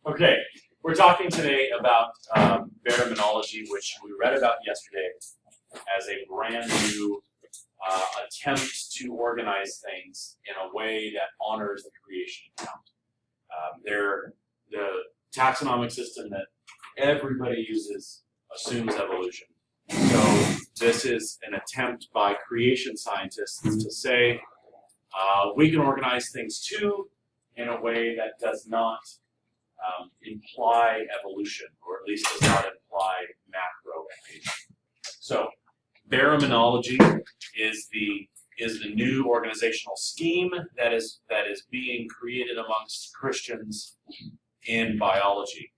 Okay, we're talking today about Baraminology, which we read about yesterday as a brand new attempt to organize things in a way that honors the creation account. They're the taxonomic system that everybody uses assumes evolution. So this is an attempt by creation scientists to say we can organize things too in a way that does not imply evolution, or at least does not imply macro evolution. So Baraminology is the new organizational scheme that is being created amongst Christians in biology.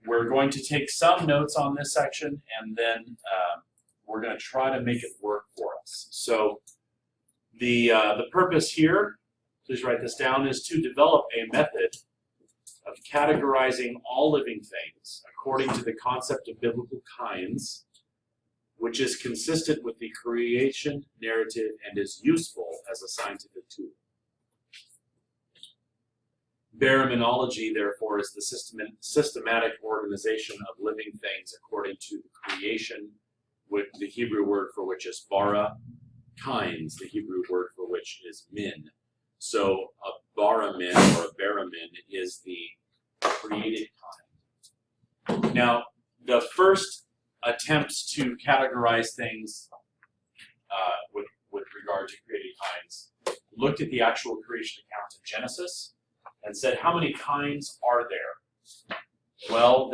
We're going to take some notes on this section, and then we're going to try to make it work for us. So the purpose here, please write this down, is to develop a method of categorizing all living things according to the concept of biblical kinds, which is consistent with the creation narrative and is useful as a scientific tool. Baraminology, therefore, is the systematic organization of living things according to the creation, with the Hebrew word for which is bara, kinds, the Hebrew word for which is min. So a baramin or a baramin is the created kind. Now, the first attempts to categorize things with regard to created kinds looked at the actual creation account in Genesis and said, how many kinds are there? Well,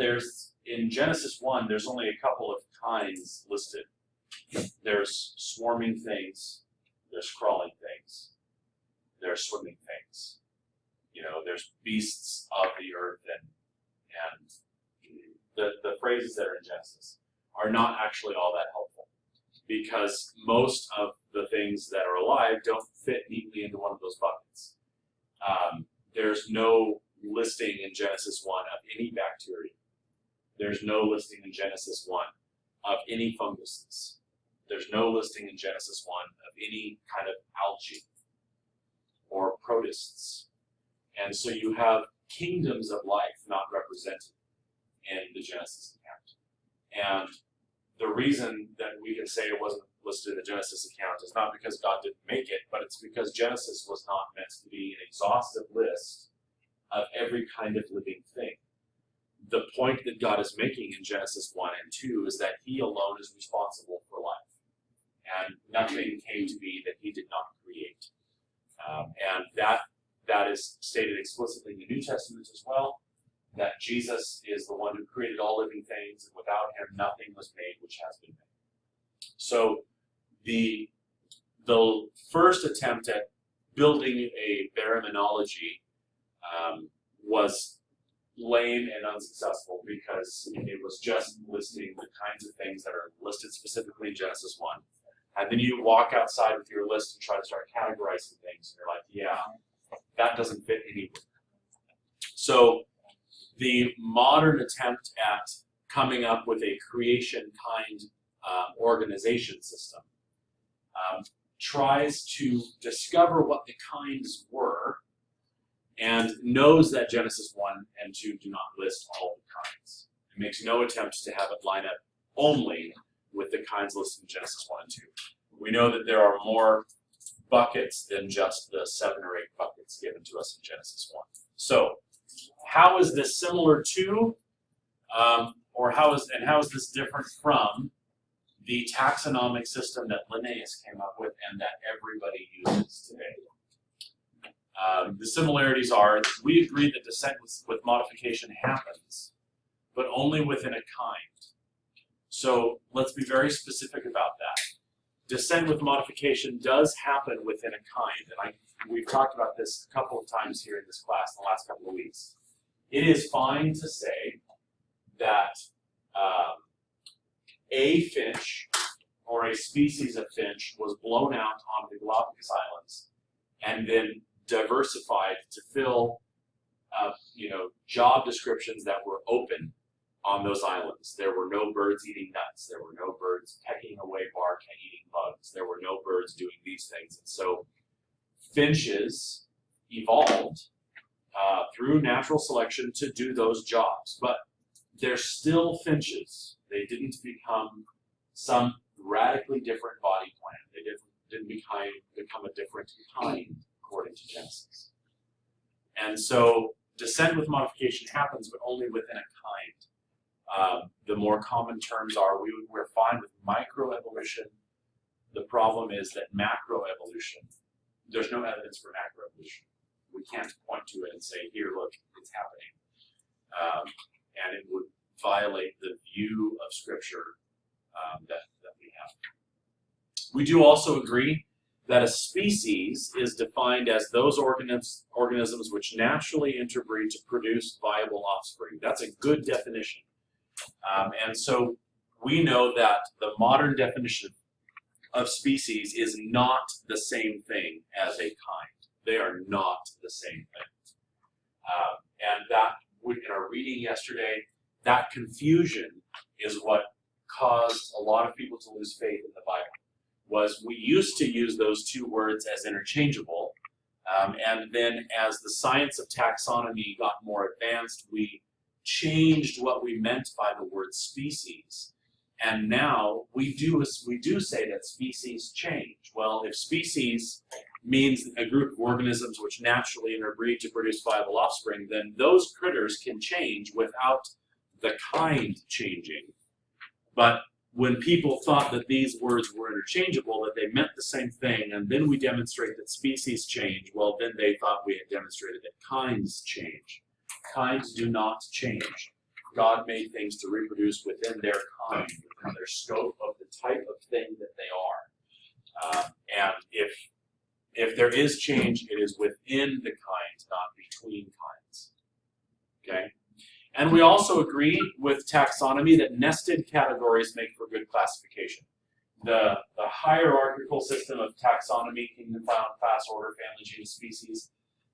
in Genesis 1, there's only a couple of kinds listed. There's swarming things, there's crawling things, there's swimming things. There's beasts of the earth, and the phrases that are in Genesis are not actually all that helpful, because most of the things that are alive don't fit neatly into one of those buckets. There's no listing in Genesis 1 of any bacteria. There's no listing in Genesis 1 of any funguses. There's no listing in Genesis 1 of any kind of algae or protists. And so you have kingdoms of life not represented in the Genesis account. And the reason that we can say it wasn't listed in the Genesis account is not because God didn't make it, but it's because Genesis was not meant to be an exhaustive list of every kind of living thing. The point that God is making in Genesis 1 and 2 is that He alone is responsible for life. And nothing came to be that He did not create. And that is stated explicitly in the New Testament as well, that Jesus is the one who created all living things, and without Him nothing was made which has been made. So the first attempt at building a baraminology was lame and unsuccessful, because it was just listing the kinds of things that are listed specifically in Genesis 1. And then you walk outside with your list and try to start categorizing things, and you're like, yeah, that doesn't fit anywhere. So the modern attempt at coming up with a creation kind organization system tries to discover what the kinds were, and knows that Genesis 1 and 2 do not list all the kinds. It makes no attempts to have it line up only with the kinds listed in Genesis 1 and 2. We know that there are more buckets than just the 7 or 8 buckets given to us in Genesis 1. So, how is this similar to, or how is this different from the taxonomic system that Linnaeus came up with and that everybody uses today? The similarities are, we agree that descent with modification happens, but only within a kind. So let's be very specific about that. Descent with modification does happen within a kind, and we've talked about this a couple of times here in this class in the last couple of weeks. It is fine to say that a finch or a species of finch was blown out on the Galapagos Islands and then diversified to fill job descriptions that were open on those islands. There were no birds eating nuts. There were no birds pecking away bark and eating bugs. There were no birds doing these things. And so finches evolved through natural selection to do those jobs. But they're still finches. They didn't become some radically different body plan. They didn't become a different kind, according to Genesis. And so descent with modification happens, but only within a kind. The more common terms are, we're fine with microevolution. The problem is that macroevolution, there's no evidence for macroevolution. We can't point to it and say, here, look, it's happening. And it would violate the view of Scripture that we have. We do also agree that a species is defined as those organisms which naturally interbreed to produce viable offspring. That's a good definition. And so we know that the modern definition of species is not the same thing as a kind. They are not the same thing. And that, in our reading yesterday, that confusion is what caused a lot of people to lose faith in the Bible. Was we used to use those two words as interchangeable, and then as the science of taxonomy got more advanced, we changed what we meant by the word species. And now we do say that species change. Well, if species means a group of organisms which naturally interbreed to produce viable offspring, then those critters can change without the kind changing. But when people thought that these words were interchangeable, that they meant the same thing, and then we demonstrate that species change, well, then they thought we had demonstrated that kinds change. Kinds do not change. God made things to reproduce within their kind, within their scope of the type of thing that they are. And if there is change, it is within the kind, not between kinds. Okay? And we also agree with taxonomy that nested categories make for good classification. The hierarchical system of taxonomy, kingdom, fauna, class, order, family, genus, species,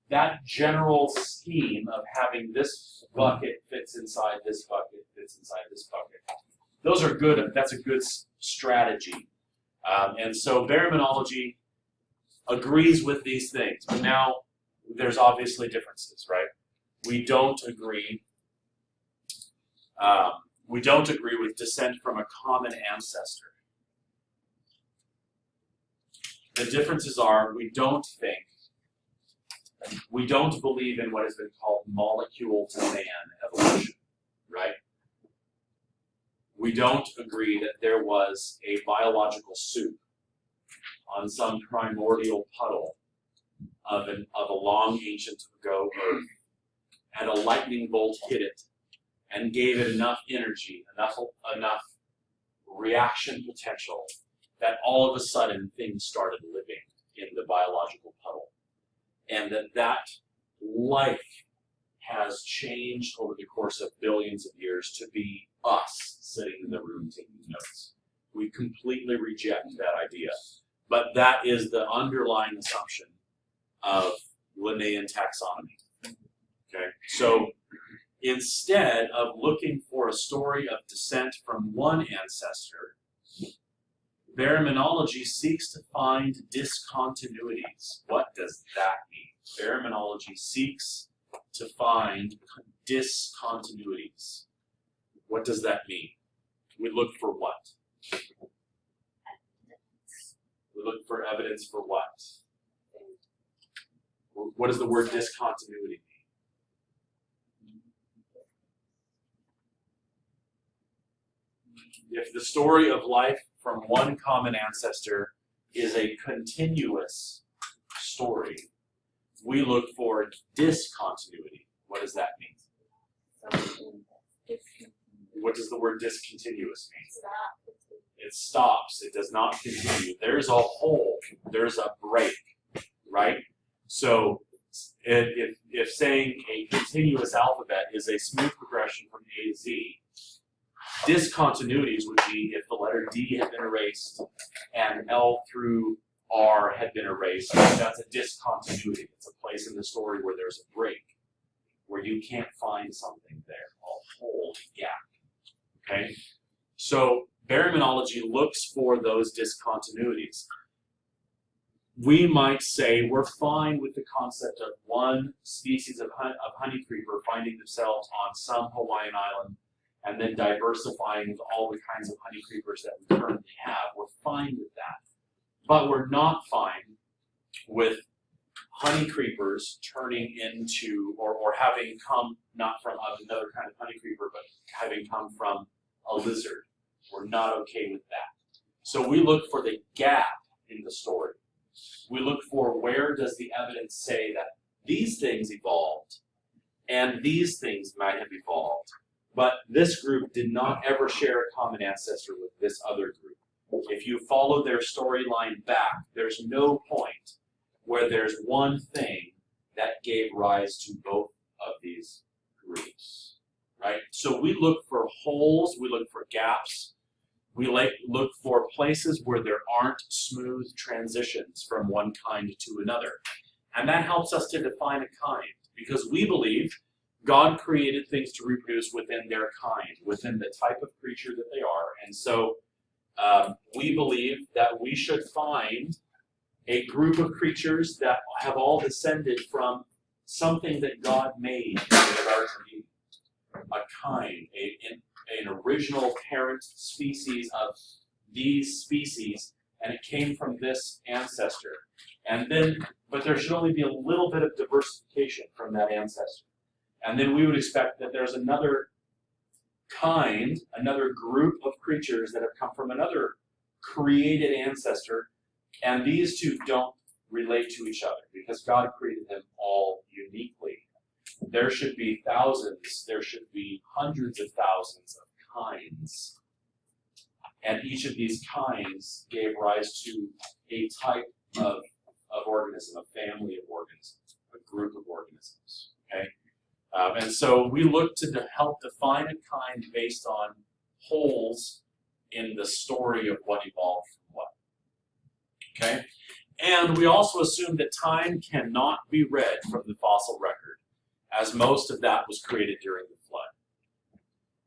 that general scheme of having this bucket fits inside this bucket, fits inside this bucket, those are good. That's a good strategy. And so Baraminology agrees with these things. But now there's obviously differences, right? We don't agree with descent from a common ancestor. The differences are we don't believe in what has been called molecule to man evolution, right? We don't agree that there was a biological soup on some primordial puddle of a long ancient ago earth, and a lightning bolt hit it and gave it enough energy, enough reaction potential that all of a sudden things started living in the biological puddle. And that life has changed over the course of billions of years to be us sitting in the room taking notes. We completely reject that idea. But that is the underlying assumption of Linnaean taxonomy. Okay? So instead of looking for a story of descent from one ancestor, Baraminology seeks to find discontinuities. What does that mean? Baraminology seeks to find discontinuities. What does that mean? We look for what? We look for evidence for what? What does the word discontinuity mean? If the story of life from one common ancestor is a continuous story, we look for discontinuity. What does that mean? What does the word discontinuous mean? It stops. It does not continue. There's a hole. There's a break, right? So if saying a continuous alphabet is a smooth progression from A to Z, discontinuities would be if the letter D had been erased and L through R had been erased. That's a discontinuity. It's a place in the story where there's a break, where you can't find something there, a hole, a gap. Okay? So Baraminology looks for those discontinuities. we might say we're fine with the concept of one species of honey creeper finding themselves on some Hawaiian island and then diversifying into all the kinds of honey creepers that we currently have. We're fine with that. But we're not fine with honey creepers turning into, or having come not from another kind of honey creeper, but having come from a lizard. We're not okay with that. So we look for the gap in the story. We look for where does the evidence say that these things evolved and these things might have evolved. But this group did not ever share a common ancestor with this other group. If you follow their storyline back, there's no point where there's one thing that gave rise to both of these groups, right? So we look for holes, we look for gaps, we look for places where there aren't smooth transitions from one kind to another. And that helps us to define a kind, because we believe God created things to reproduce within their kind, within the type of creature that they are. And so we believe that we should find a group of creatures that have all descended from something that God made in the Garden of Eden. A kind, an original parent species of these species, and it came from this ancestor. And then, but there should only be a little bit of diversification from that ancestor. And then we would expect that there's another kind, another group of creatures that have come from another created ancestor, and these two don't relate to each other because God created them all uniquely. There should be thousands, there should be hundreds of thousands of kinds. And each of these kinds gave rise to a type of organism, a family of organisms, a group of organisms. Okay? And so we look to help define a kind based on holes in the story of what evolved from what. Okay? And we also assume that time cannot be read from the fossil record, as most of that was created during the flood.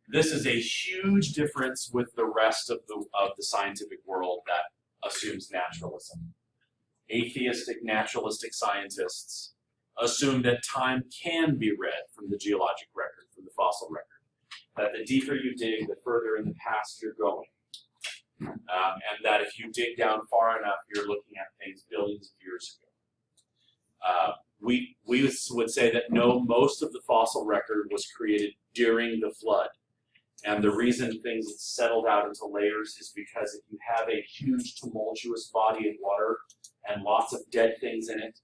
This is a huge difference with the rest of the scientific world that assumes naturalism. Atheistic naturalistic scientists assume that time can be read from the geologic record, from the fossil record. That the deeper you dig, the further in the past you're going. And that if you dig down far enough, you're looking at things billions of years ago. We would say that no, most of the fossil record was created during the flood. And the reason things settled out into layers is because if you have a huge tumultuous body of water and lots of dead things in it,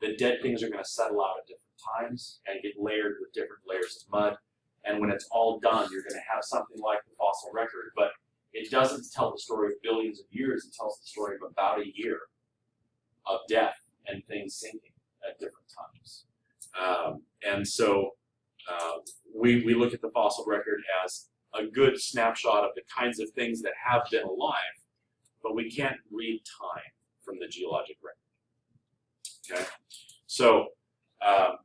the dead things are going to settle out at different times and get layered with different layers of mud. And when it's all done, you're going to have something like the fossil record. But it doesn't tell the story of billions of years. It tells the story of about a year of death and things sinking at different times. And so we look at the fossil record as a good snapshot of the kinds of things that have been alive, but we can't read time from the geologic record. Okay, so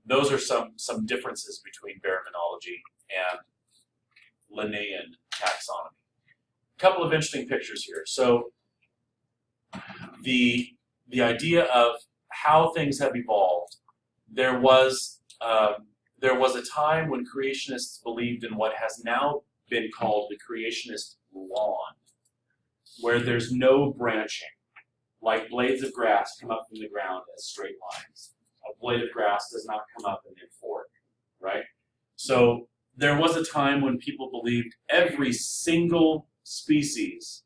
those are some differences between baraminology and Linnaean taxonomy. A couple of interesting pictures here. So the idea of how things have evolved. There was a time when creationists believed in what has now been called the creationist lawn, where there's no branching, like blades of grass come up from the ground as straight lines. A blade of grass does not come up and then fork, right? So there was a time when people believed every single species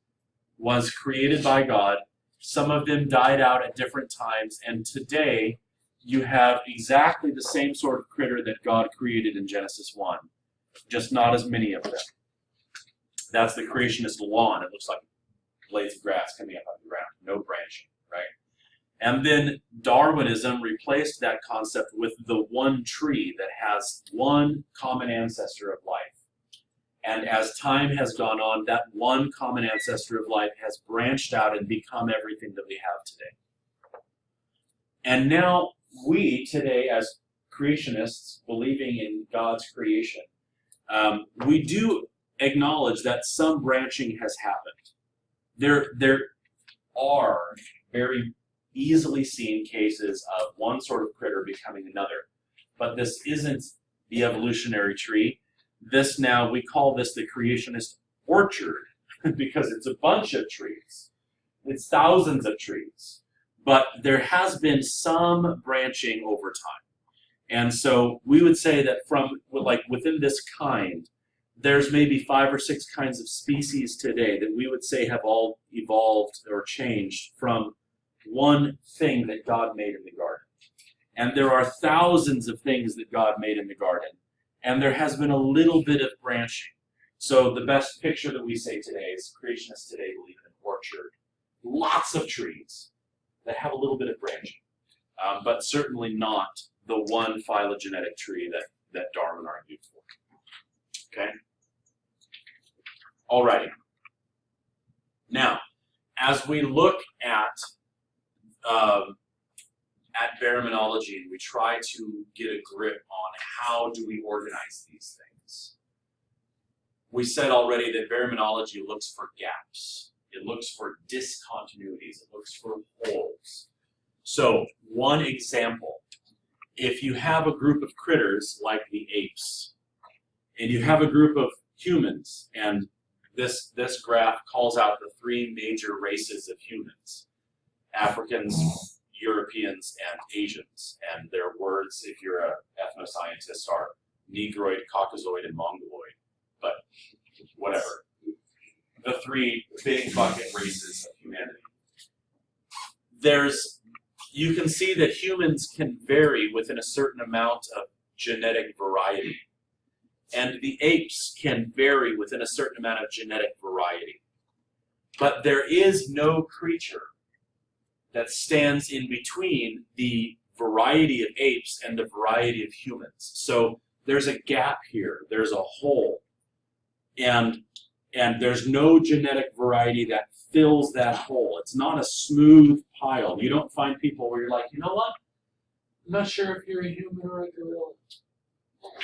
was created by God. Some of them died out at different times, and today you have exactly the same sort of critter that God created in Genesis 1, just not as many of them. That's the creationist lawn. It looks like blades of grass coming up out of the ground, no branching, right? And then Darwinism replaced that concept with the one tree that has one common ancestor of life. And as time has gone on, that one common ancestor of life has branched out and become everything that we have today. And now we today, as creationists, believing in God's creation, we do acknowledge that some branching has happened. There are very easily seen cases of one sort of critter becoming another. But this isn't the evolutionary tree. This now, we call this the creationist orchard because it's a bunch of trees. It's thousands of trees. But there has been some branching over time. And so we would say that from, like, within this kind, there's maybe 5 or 6 kinds of species today that we would say have all evolved or changed from one thing that God made in the garden. And there are thousands of things that God made in the garden. And there has been a little bit of branching. So the best picture that we say today is creationists today believe in an orchard. Lots of trees that have a little bit of branching, but certainly not the one phylogenetic tree that Darwin argued for. Okay? Alrighty. Now, as we look at baraminology and we try to get a grip on how do we organize these things, we said already that baraminology looks for gaps. It looks for discontinuities. It looks for holes. So, one example, if you have a group of critters like the apes, and you have a group of humans, and this graph calls out the 3 major races of humans: Africans, Europeans, and Asians. And their words, if you're an ethnoscientist, are Negroid, Caucasoid, and Mongoloid. But whatever. The 3 big bucket races of humanity. You can see that humans can vary within a certain amount of genetic variety. And the apes can vary within a certain amount of genetic variety. But there is no creature that stands in between the variety of apes and the variety of humans. So there's a gap here. There's a hole. And there's no genetic variety that fills that hole. It's not a smooth pile. You don't find people where you're like, you know what? I'm not sure if you're a human or a gorilla.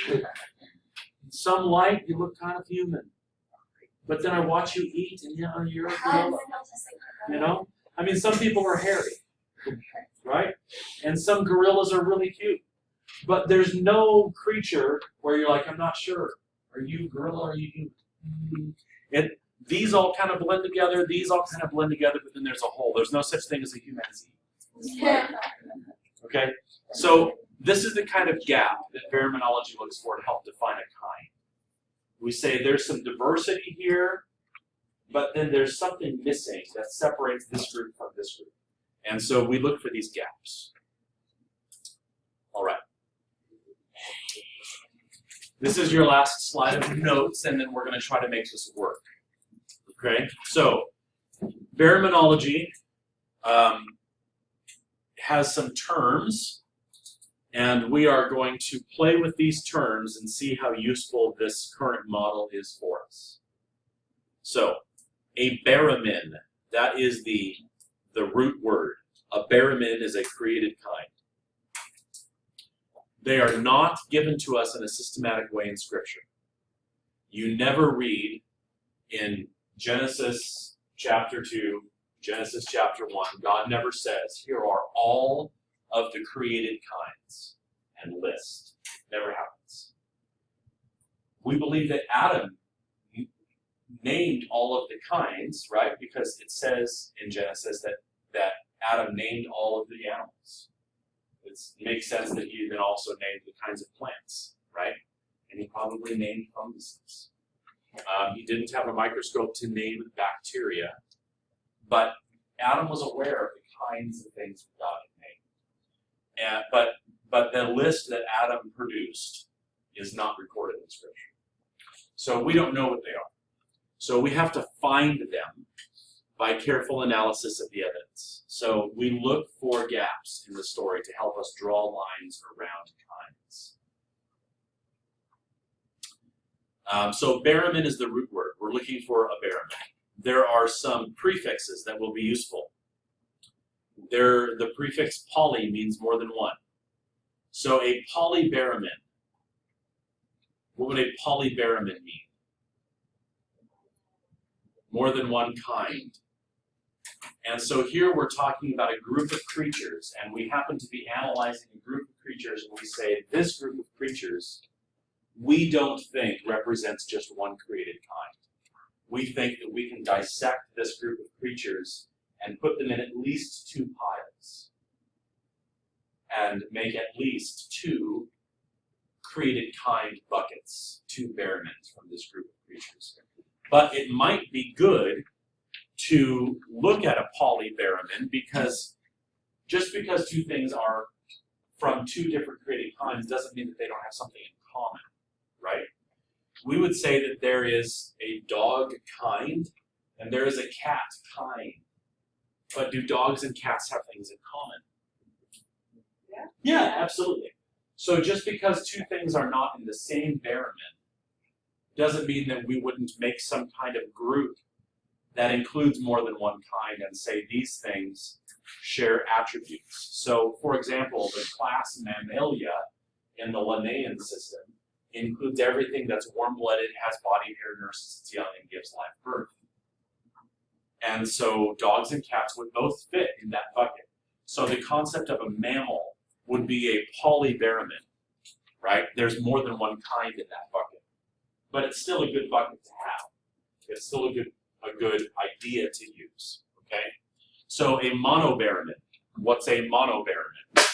In some light, you look kind of human. But then I watch you eat, and you're a gorilla. You know? I mean, some people are hairy, right? And some gorillas are really cute. But there's no creature where you're like, I'm not sure. Are you gorilla or are you human? These all kind of blend together, these all kind of blend together, but then there's a hole. There's no such thing as a humanity. Okay? So this is the kind of gap that baraminology looks for to help define a kind. We say there's some diversity here, but then there's something missing that separates this group from this group. And so we look for these gaps. All right. This is your last slide of notes, and then we're going to try to make this work. Okay, so baraminology has some terms, and we are going to play with these terms and see how useful this current model is for us. So, a baramin, that is the root word. A baramin is a created kind. They are not given to us in a systematic way in Scripture. You never read in Genesis chapter 2, Genesis chapter 1, God never says, here are all of the created kinds and list. Never happens. We believe that Adam named all of the kinds, right? Because it says in Genesis that Adam named all of the animals. It makes sense that he then also named the kinds of plants, right? And he probably named funguses. He didn't have a microscope to name bacteria, but Adam was aware of the kinds of things that God had made. But the list that Adam produced is not recorded in Scripture. So we don't know what they are. So we have to find them by careful analysis of the evidence. So we look for gaps in the story to help us draw lines around kinds. So baramin is the root word. We're looking for a baramin. There are some prefixes that will be useful. The prefix poly means more than one. So a polybaramin, what would a polybaramin mean? More than one kind. And so here we're talking about a group of creatures, and we happen to be analyzing a group of creatures, and we say this group of creatures we don't think represents just one created kind. We think that we can dissect this group of creatures and put them in at least two piles and make at least two created kind buckets, two baramins from this group of creatures. But it might be good to look at a polybaramin because just because two things are from two different created kinds doesn't mean that they don't have something in common, right? We would say that there is a dog kind and there is a cat kind. But do dogs and cats have things in common? Yeah, absolutely. So just because two things are not in the same baramin doesn't mean that we wouldn't make some kind of group that includes more than one kind and say these things share attributes. So, for example, the class Mammalia in the Linnaean system includes everything that's warm-blooded, has body hair, nurses its young, and gives live birth. And so dogs and cats would both fit in that bucket. So the concept of a mammal would be a polybaramin, right? There's more than one kind in that bucket. But it's still a good bucket to have. It's still a good idea to use, okay? So a monobaramin, what's a monobaramin?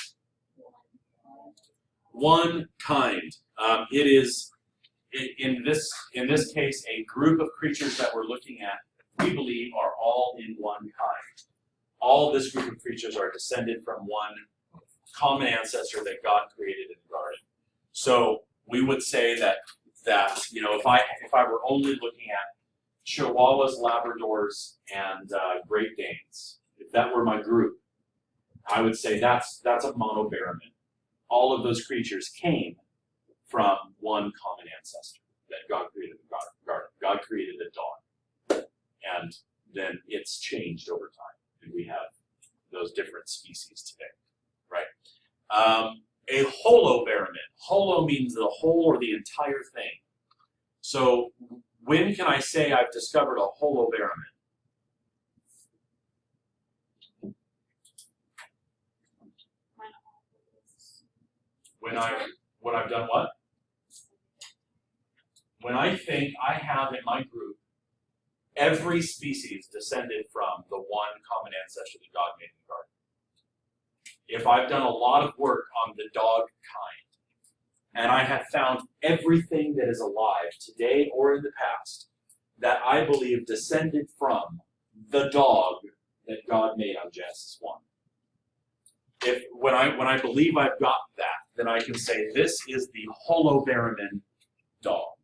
One kind. It is, in this case, a group of creatures that we're looking at, we believe are all in one kind. All this group of creatures are descended from one common ancestor that God created in the garden. So we would say that you know, if I were only looking at Chihuahuas, Labradors, and Great Danes, if that were my group, I would say that's a monobaramin. All of those creatures came from one common ancestor that God created in the garden. God created a dog, and then it's changed over time, and we have those different species today, right? A holobaramin. Holo means the whole or the entire thing. So when can I say I've discovered a holobaramin? When I've done what? When I think I have in my group every species descended from the one common ancestor that God made in the garden. If I've done a lot of work on the dog kind, and I have found everything that is alive today or in the past that I believe descended from the dog that God made on Genesis 1. When I believe I've got that, then I can say this is the holobaramin dog.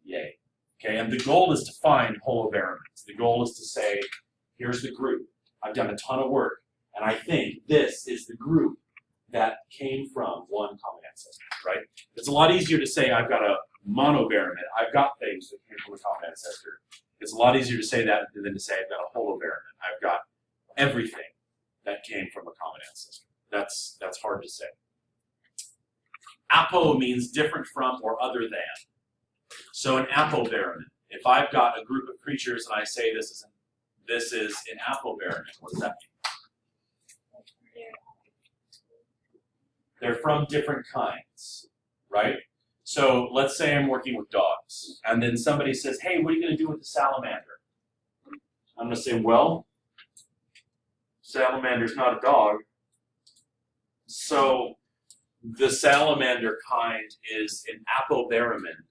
Yay. Okay, and the goal is to find holobaramins. The goal is to say, here's the group. I've done a ton of work, and I think this is the group that came from one common ancestor, right? It's a lot easier to say I've got a monobaramin. I've got things that came from a common ancestor. It's a lot easier to say that than to say I've got a holobaramin. I've got everything that came from a common ancestor. That's hard to say. Apo means different from or other than. So an apobaramin. If I've got a group of creatures and I say this is an apobaramin, what does that mean? They're from different kinds, right? So let's say I'm working with dogs, and then somebody says, hey, what are you going to do with the salamander? I'm going to say, well, salamander's not a dog. So the salamander kind is an apobaramin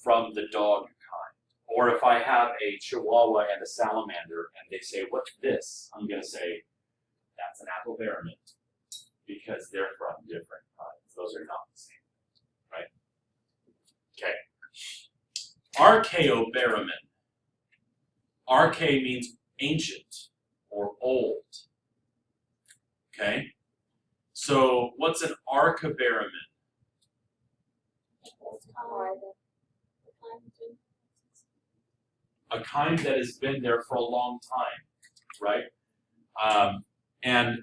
from the dog kind. Or if I have a chihuahua and a salamander, and they say, what's this? I'm going to say, that's an apobaramin, because they're from different kinds. Those are not the same, right? Okay. Archaeobaramin. Archae means ancient or old. Okay? So what's an archaebaramin? A kind that has been there for a long time, right?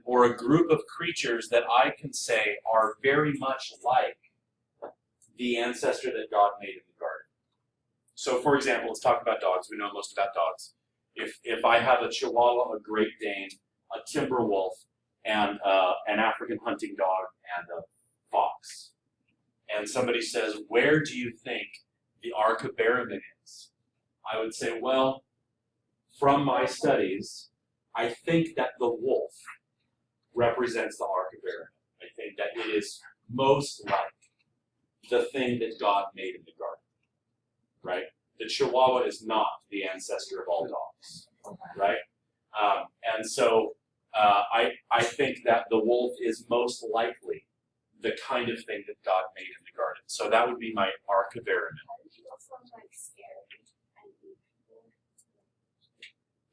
Or a group of creatures that I can say are very much like the ancestor that God made in the garden. So for example, let's talk about dogs. We know most about dogs. If I have a Chihuahua, a Great Dane, a timber wolf, and an African hunting dog, and a fox, and somebody says, where do you think the Ark of Baraminology is? I would say, well, from my studies, I think that the wolf represents the Ark of Baraminology. I think that it is most like the thing that God made in the garden, right? The Chihuahua is not the ancestor of all dogs, right? And so I think that the wolf is most likely the kind of thing that God made in the garden. So that would be my Ark of Baraminology.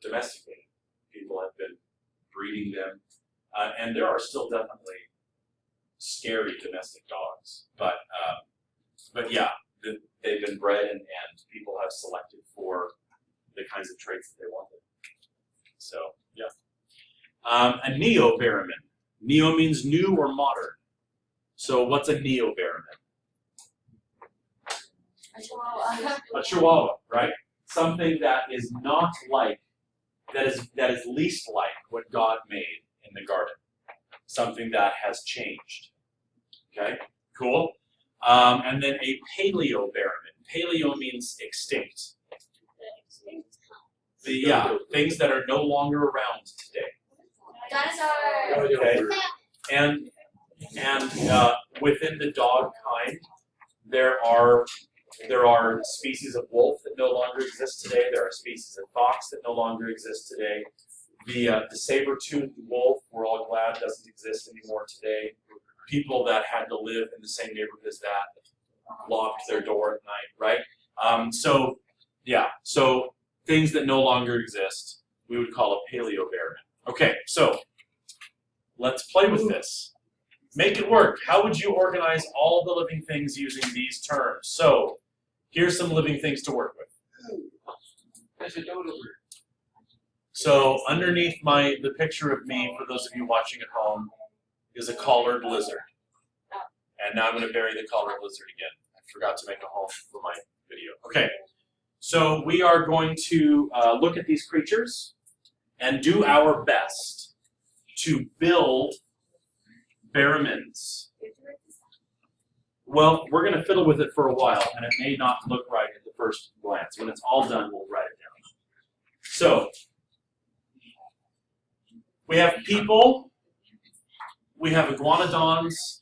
Domesticated. People have been breeding them. And there are still definitely scary domestic dogs. But yeah, they've been bred and people have selected for the kinds of traits that they wanted. So, yeah. A neo-Baramin. Neo means new or modern. So what's a neo-Baramin? A Chihuahua. A Chihuahua, right? Something that is not like, that is least like what God made in the garden. Something that has changed. Okay, cool. And then a paleo-Baramin. Paleo means extinct. Things that are no longer around today. Dinosaurs. Okay. And within the dog kind, there are species of wolf that no longer exist today. There are species of fox that no longer exist today. The saber-toothed wolf, we're all glad, doesn't exist anymore today. People that had to live in the same neighborhood as that locked their door at night, right? So things that no longer exist, we would call a paleo-Baramin. Okay, so let's play with this. Make it work. How would you organize all the living things using these terms? So here's some living things to work with. There's a dodo bird. So underneath the picture of me, for those of you watching at home, is a collared lizard. And now I'm going to bury the collared lizard again. I forgot to make a home for my video. Okay, so we are going to look at these creatures and do our best to build Baramins. Well, we're going to fiddle with it for a while, and it may not look right at the first glance. When it's all done, we'll write it down. So, we have people, we have iguanodons,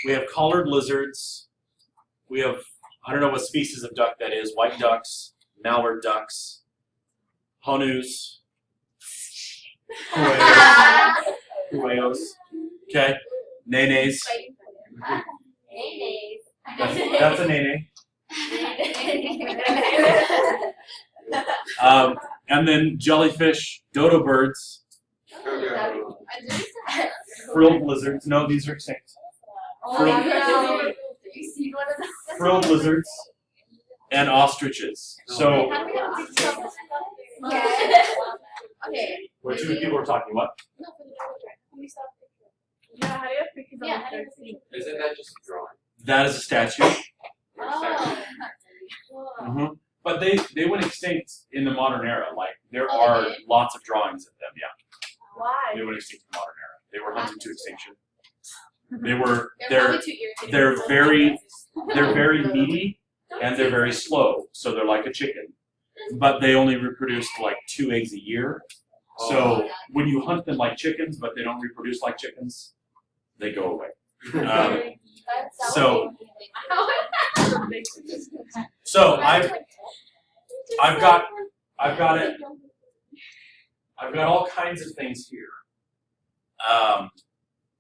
we have collared lizards, we have, I don't know what species of duck that is, white ducks, mallard ducks, honus, hueos, okay, nenes. That's a nene. And then jellyfish, dodo birds, frilled lizards. No, these are extinct. Frilled lizards and ostriches. So, what two people are talking? What? Yeah, how do you pick it up? Isn't that just a drawing? That is a statue. Oh. But they went extinct in the modern era. Like there are lots of drawings of them. Yeah. Why? They went extinct in the modern era. They were hunted to extinction. They're very meaty and they're very slow. So they're like a chicken, but they only reproduced like 2 eggs a year. So when you hunt them like chickens, but they don't reproduce like chickens, they go away. So I've got all kinds of things here.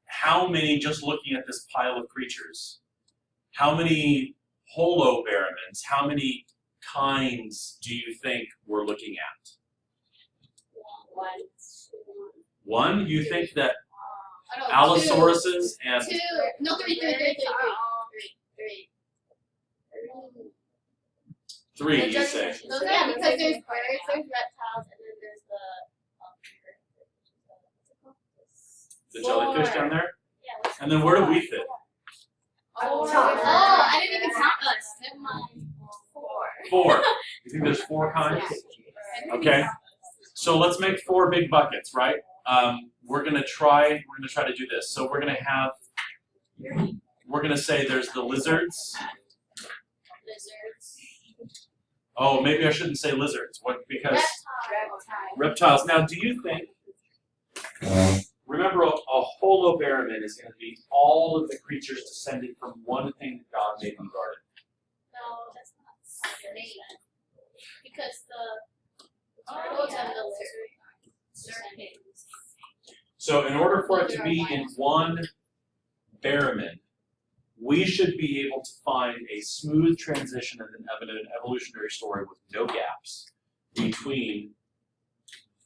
How many, just looking at this pile of creatures, how many holobaramins, how many kinds do you think we're looking at? One? You think that Allosauruses and... Two. No, three. Three, you say? Yeah, because there's birds, there's reptiles, and then there's The jellyfish down there? Yeah. And then where do we fit? Oh, I didn't even count us. Never mind. 4. 4. You think there's 4 kinds? Okay. So let's make 4 big buckets, right? We're gonna try to do this. So we're gonna say there's the lizards. Lizards. Oh, maybe I shouldn't say lizards. What? Because Reptile. reptiles. Now, do you think? Remember, a holobaramin is going to be all of the creatures descended from one thing that God made in the garden. No, that's not snake. Because the turtles and the lizards. So, in order for it to be in one baramin, we should be able to find a smooth transition of an evolutionary story with no gaps between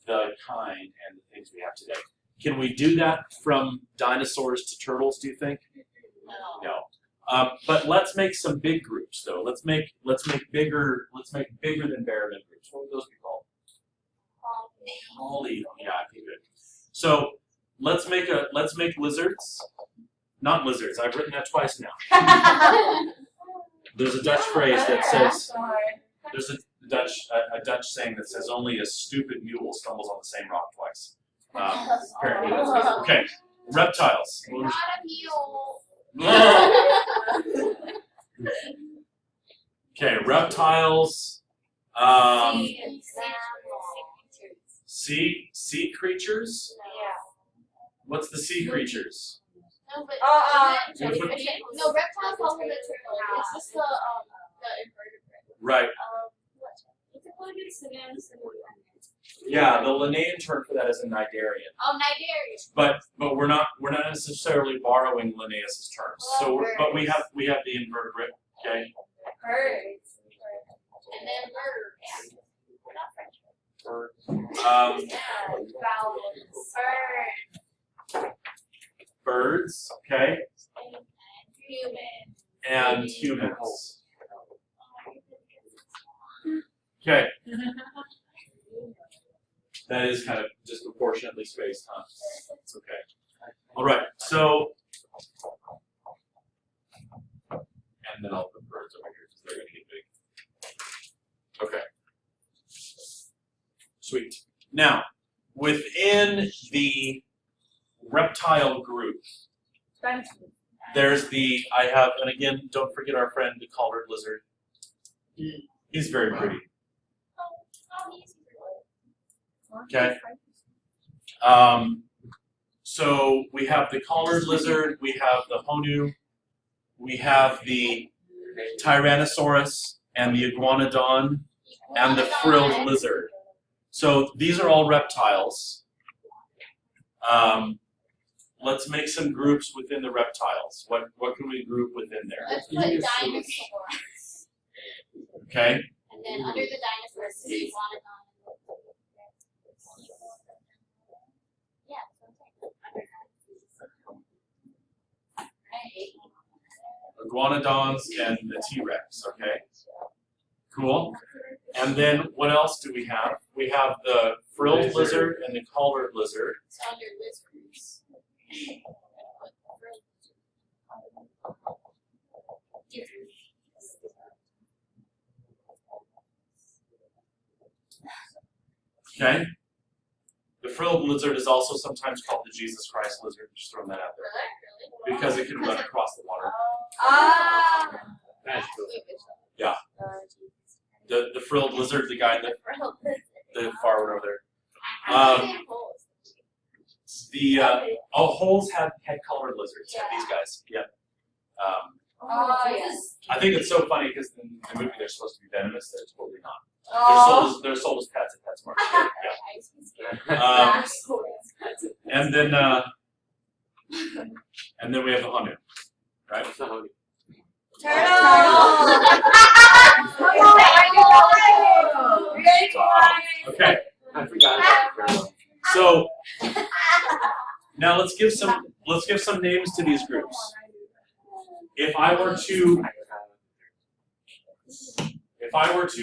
the kind and the things we have today. Can we do that from dinosaurs to turtles, do you think? No. But let's make some big groups though. Let's make bigger than baramin groups. What would those be called? Poly. Yeah, okay, good. So let's make lizards. Not lizards. I've written that twice now. There's a Dutch phrase that says there's a Dutch saying that says only a stupid mule stumbles on the same rock twice. Apparently that's good. Okay, reptiles. Not a mule. Okay, reptiles. Sea creatures. What's the sea creatures? No, but No, but- no, reptiles fall from the turtle. It's just the invertebrate. Right. What's it called again? Yeah, the Linnaean term for that is a cnidarian. Oh, Nigeria. But we're not necessarily borrowing Linnaeus's terms. So but we have the invertebrate. Okay. Birds. And then birds. We're not French. Birds. Okay. And human. And humans. Okay. That is kind of disproportionately spaced, huh? It's okay. All right. So, and then I'll put birds over here because they're going to get big. Okay. Sweet. Now, within the reptile group, there's and again, don't forget our friend the collared lizard. He's very pretty. Okay. So we have the collared lizard, we have the honu, we have the tyrannosaurus, and the iguanodon, and the frilled lizard. So these are all reptiles. Let's make some groups within the reptiles. What can we group within there? Let's put dinosaurs. Okay. And then under the dinosaurs, the iguanodon. Yeah, Iguanodons and the T-Rex, okay? Cool. And then what else do we have? We have the frilled lizard and the collared lizard. It's under lizards. Okay? The frilled lizard is also sometimes called the Jesus Christ lizard. Just throwing that out there. Really? Because it can run across the water. That's cool. Yeah. The frilled lizard, the guy that the far one over there. Holes had colored lizards. Yeah. These guys. Yeah. I think it's so funny because in the movie they're supposed to be venomous. They're totally not. They're sold as pets at PetSmart. Yeah. And then we have the honu, right? It's not hungry. Okay. I forgot. So now let's give some names to these groups. If I were to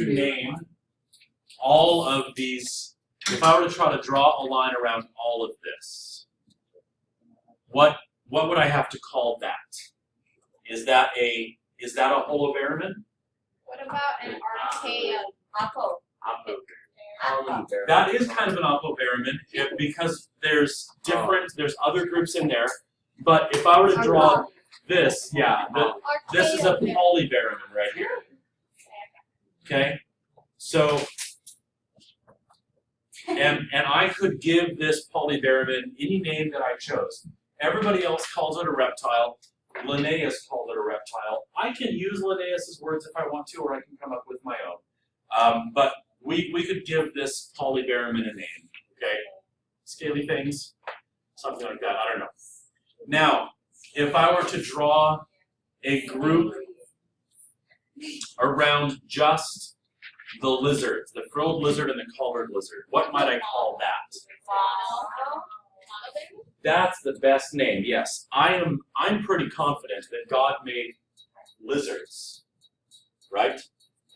name all of these, if I were to try to draw a line around all of this, what would I have to call that? Is that a holobaramin? What about an archaea? That is kind of an apotheramin because there's other groups in there. But if I were to draw this, this is a polybaramin right here. Okay, so and I could give this polybaramin any name that I chose. Everybody else calls it a reptile. Linnaeus called it a reptile. I can use Linnaeus's words if I want to, or I can come up with my own. But we could give this polybaramin a name. Okay, scaly things, something like that. I don't know. Now, if I were to draw a group around just the lizards, the frilled lizard and the collared lizard, what might I call that? That's the best name, yes. I'm pretty confident that God made lizards, right?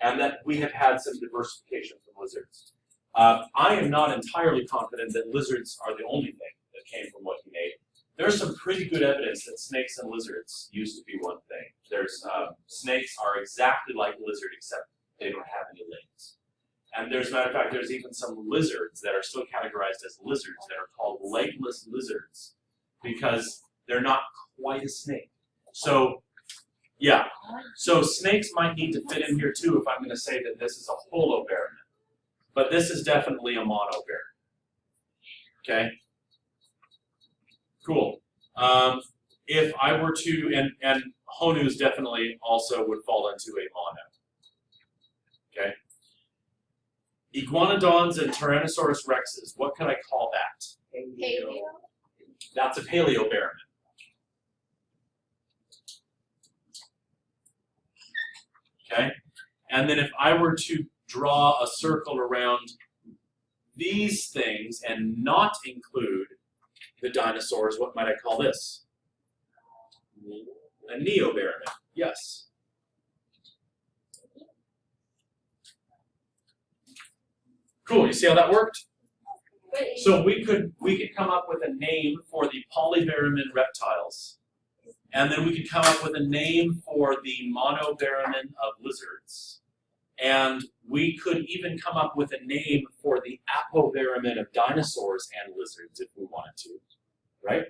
And that we have had some diversification from lizards. I am not entirely confident that lizards are the only thing that came from what he made. There's some pretty good evidence that snakes and lizards used to be one thing. There's snakes are exactly like lizard, except they don't have any legs. And there's, a matter of fact, there's even some lizards that are still categorized as lizards that are called legless lizards because they're not quite a snake. So, yeah. So snakes might need to fit in here too if I'm going to say that this is a holobaramin. But this is definitely a monobaramin. Okay? Cool. If I were to, and Honus definitely also would fall into a mono. Okay? Iguanodons and Tyrannosaurus rexes, what could I call that? Paleo. That's a paleobaramin. Okay? And then if I were to draw a circle around these things and not include the dinosaurs, what might I call this? A neobaramin, yes. Cool, you see how that worked? So we could come up with a name for the polybaramin reptiles. And then we could come up with a name for the monobaramin of lizards. And we could even come up with a name for the apobaramin of dinosaurs and lizards if we wanted to, right?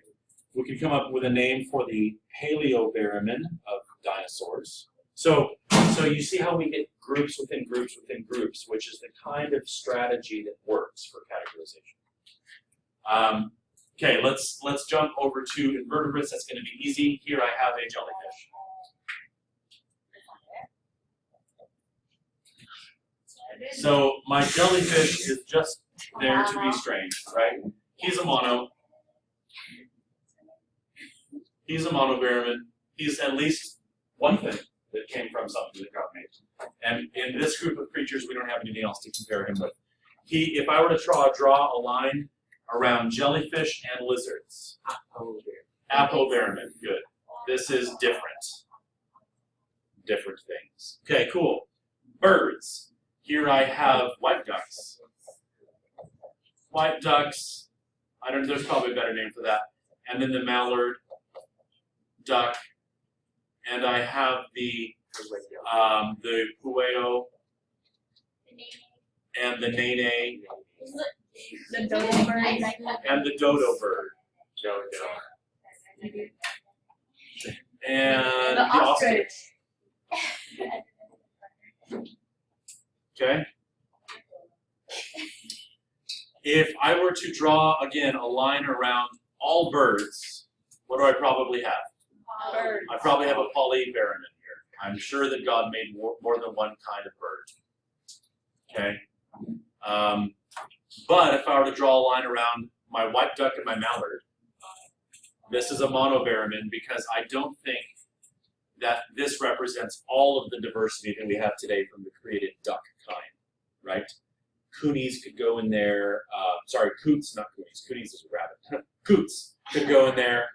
We could come up with a name for the paleobaramin of dinosaurs. So you see how we get groups within groups within groups, which is the kind of strategy that works for categorization. Okay, let's jump over to invertebrates. That's going to be easy. Here I have a jellyfish. So my jellyfish is just there to be strange, right? He's a mono. He's a monobaramin. He's at least one thing that came from something that God made. And in this group of creatures, we don't have anything else to compare him with. If I were to draw a line around jellyfish and lizards. Apobaramin, good. This is different. Different things. Okay, cool. Birds. Here I have white ducks. White ducks. There's probably a better name for that. And then the mallard, duck, and I have the pueo and the nene The dodo bird. and the dodo bird. And the ostrich. Okay. If I were to draw, again, a line around all birds, what do I probably have? Bird. I probably have a polybaramin here. I'm sure that God made more than one kind of bird. Okay? But if I were to draw a line around my white duck and my mallard, this is a monobaramin because I don't think that this represents all of the diversity that we have today from the created duck kind, right? Coonies could go in there. Coots, not coonies. Coonies is a rabbit. Coots could go in there.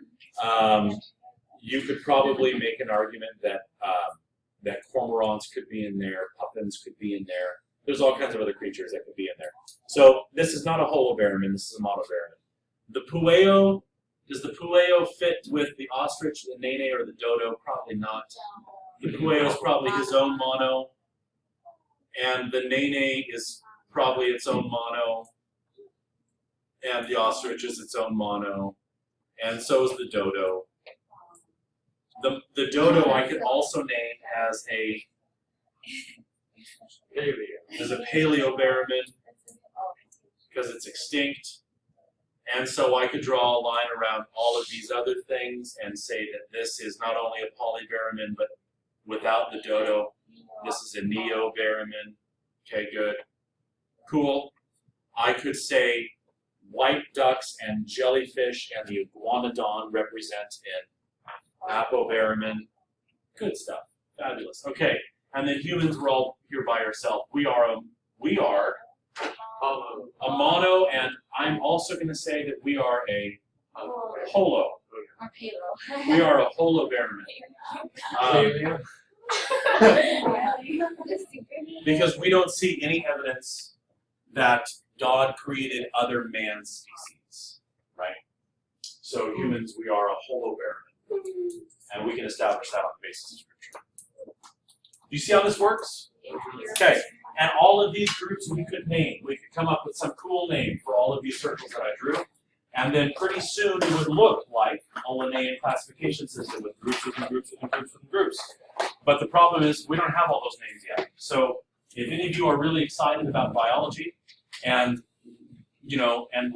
You could probably make an argument that that cormorants could be in there, puffins could be in there. There's all kinds of other creatures that could be in there. So this is not a holobaramin, this is a monobaramin. The pueo, does the pueo fit with the ostrich, the nene, or the dodo? Probably not. The pueo is probably his own mono. And the nene is probably its own mono, and the ostrich is its own mono, and so is the dodo. The dodo I could also name as a paleobaramin because it's extinct. And so I could draw a line around all of these other things and say that this is not only a polybaramin, but without the dodo, this is a neobaramin. Okay, good. Cool. I could say white ducks and jellyfish and the iguanodon represent an apobaramin. Good stuff. Fabulous. Okay, and then humans, we're all here by ourselves. We are a mono, and I'm also going to say that we are a holo. Or palo. We are a holobaramin. Because we don't see any evidence that God created other man species, right? So humans, we are a holobaramin. And we can establish that on the basis of Scripture. Do you see how this works? Okay. And all of these groups we could name. We could come up with some cool name for all of these circles that I drew. And then pretty soon it would look like a Linnaean classification system with groups within groups within groups within groups. But the problem is we don't have all those names yet. So if any of you are really excited about biology and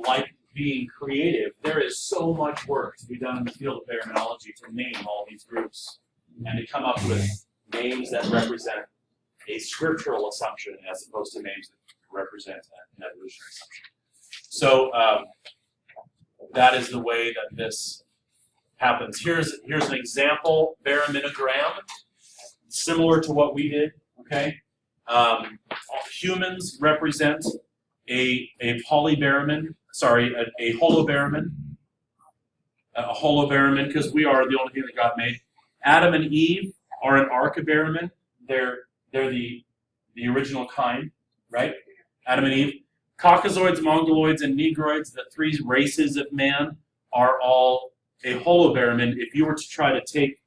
like being creative, there is so much work to be done in the field of baraminology to name all these groups and to come up with names that represent a scriptural assumption as opposed to names that represent an evolutionary assumption. So that is the way that this happens. Here's an example baraminogram, similar to what we did. Okay, humans represent a polybaramin. Sorry, a holobaramin. A holobaramin because we are the only thing that God made. Adam and Eve are an archibaramin. They're the original kind, right? Adam and Eve. Caucasoids, Mongoloids, and Negroids, the three races of man, are all a holobaramin. If you were to try to take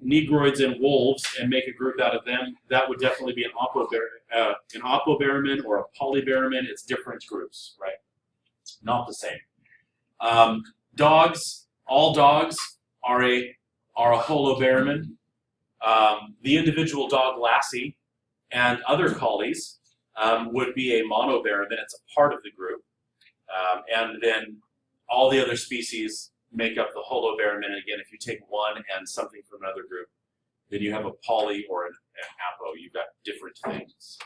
Negroids and wolves and make a group out of them, that would definitely be an opobaramin or a polybaramin. It's different groups, right? Not the same. Dogs, all dogs are a holobaramin. The individual dog lassie and other collies would be a monobaramin. It's a part of the group. And then all the other species make up the holobaramin. And again, if you take one and something from another group, then you have a poly or an apo. You've got different things.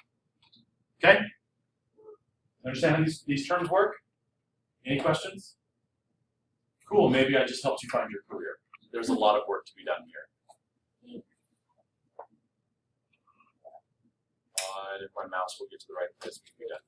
Okay? Understand how these terms work? Any questions? Cool. Maybe I just helped you find your career. There's a lot of work to be done here. If my mouse will get to the right place, we can be done.